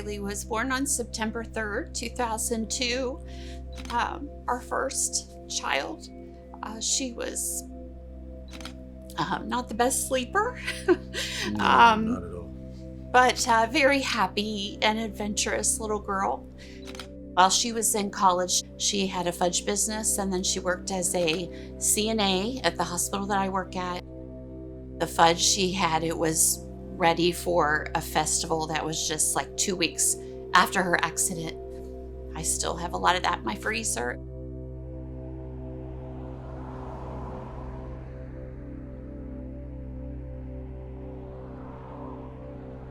Riley was born on September 3rd, 2002. Our first child. She was not the best sleeper, No, not at all. but very happy and adventurous little girl. While she was in college, she had a fudge business, and then she worked as a CNA at the hospital that I work at. The fudge she had, it was ready for a festival that was just like 2 weeks after her accident. I still have a lot of that in my freezer.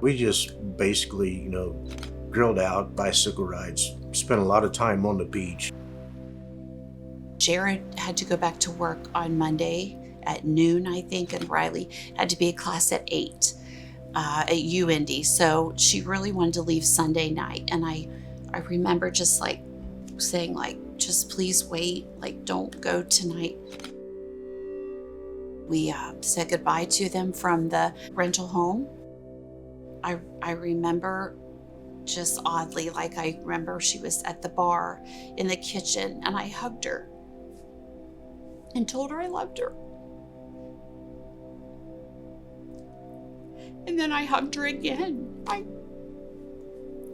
We just basically, grilled out, bicycle rides, spent a lot of time on the beach. Jarrod had to go back to work on Monday at noon, I think, and Riley had to be at class at 8 at UIndy. So she really wanted to leave Sunday night. And I remember just like saying, like, just please wait, like, don't go tonight. We said goodbye to them from the rental home. I remember just oddly, like I remember she was at the bar in the kitchen, and I hugged her and told her I loved her. And then I hugged her again.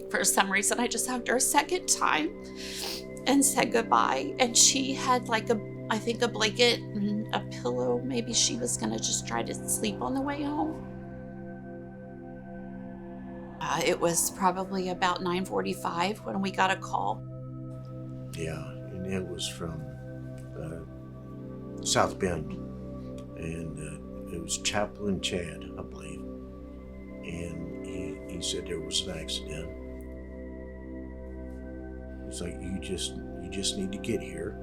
For some reason, I just hugged her a second time and said goodbye. And she had like I think a blanket and a pillow. Maybe she was gonna just try to sleep on the way home. It was probably about 9:45 when we got a call. Yeah, and it was from South Bend, and it was Chaplain Chad, I believe, and he said there was an accident. It's like, you just need to get here.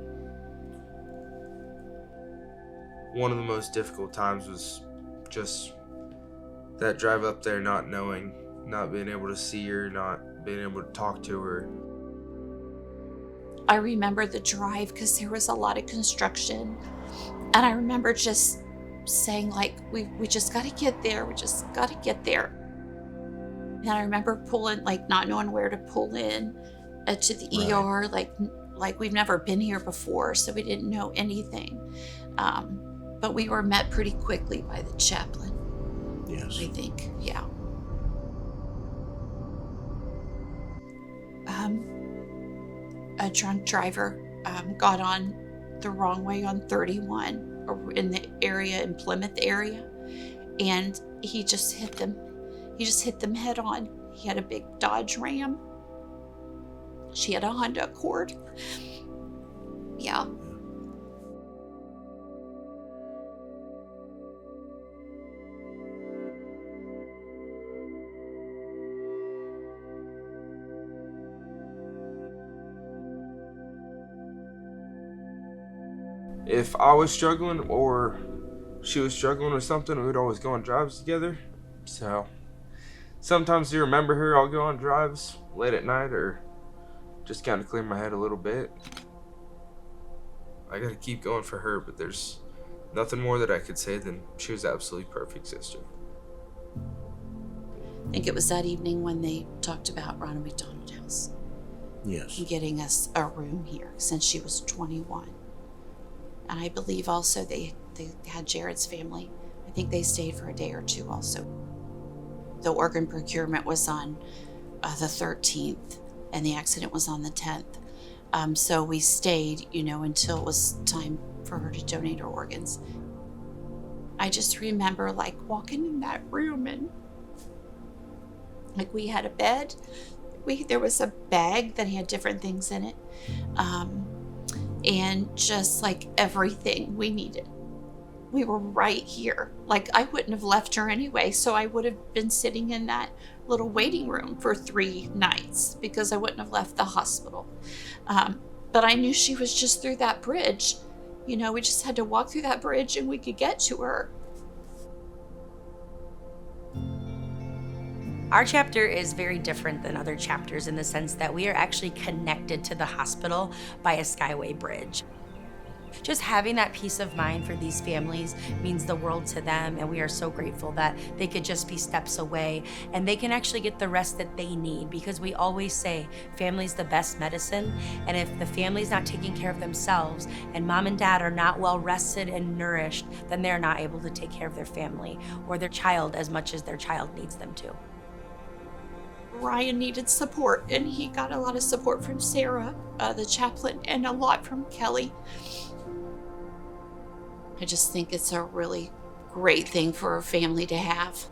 One of the most difficult times was just that drive up there, not knowing, not being able to see her, not being able to talk to her. I remember the drive because there was a lot of construction. And I remember just saying, like, we just got to get there. We just got to get there. And I remember pulling, like, not knowing where to pull in to the Right. ER. Like we've never been here before, so we didn't know anything. But we were met pretty quickly by the chaplain, Yes. I think. Yeah. A drunk driver got on the wrong way on 31 or in the area, in Plymouth area, and he just hit them. He just hit them head on. He had a big Dodge Ram. She had a Honda Accord. Yeah. If I was struggling or she was struggling with something, we would always go on drives together. So sometimes to remember her, I'll go on drives late at night or just kind of clear my head a little bit. I gotta keep going for her, but there's nothing more that I could say than she was an absolutely perfect sister. I think it was that evening when they talked about Ronald McDonald House Yes. and getting us a room here since she was 21. And I believe also they had Jarrod's family. I think they stayed for a day or two also. The organ procurement was on the 13th and the accident was on the 10th. So we stayed, until it was time for her to donate her organs. I just remember like walking in that room and like we had a bed. There was a bag that had different things in it. And just like everything we needed. We were right here. Like I wouldn't have left her anyway, so I would have been sitting in that little waiting room for 3 nights because I wouldn't have left the hospital. But I knew she was just through that bridge. We just had to walk through that bridge and we could get to her. Our chapter is very different than other chapters in the sense that we are actually connected to the hospital by a skyway bridge. Just having that peace of mind for these families means the world to them, and we are so grateful that they could just be steps away and they can actually get the rest that they need, because we always say family's the best medicine, and if the family's not taking care of themselves and mom and dad are not well rested and nourished, then they're not able to take care of their family or their child as much as their child needs them to. Ryan needed support, and he got a lot of support from Sarah, the chaplain, and a lot from Kelly. I just think it's a really great thing for a family to have.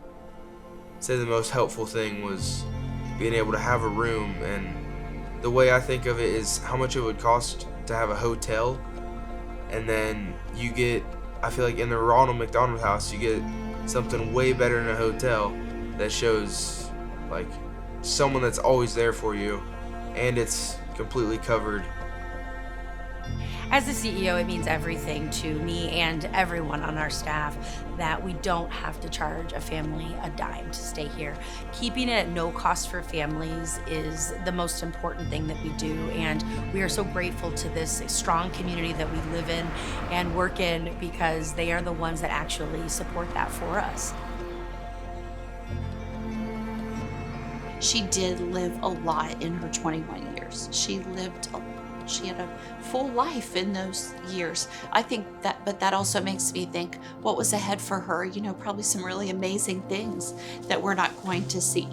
I'd say the most helpful thing was being able to have a room, and the way I think of it is how much it would cost to have a hotel, and then you get, I feel like in the Ronald McDonald House, you get something way better than a hotel that shows like someone that's always there for you, and it's completely covered. As the CEO, it means everything to me and everyone on our staff that we don't have to charge a family a dime to stay here. Keeping it at no cost for families is the most important thing that we do, and we are so grateful to this strong community that we live in and work in, because they are the ones that actually support that for us. She did live a lot in her 21 years. She had a full life in those years. I think that, but that also makes me think what was ahead for her, probably some really amazing things that we're not going to see.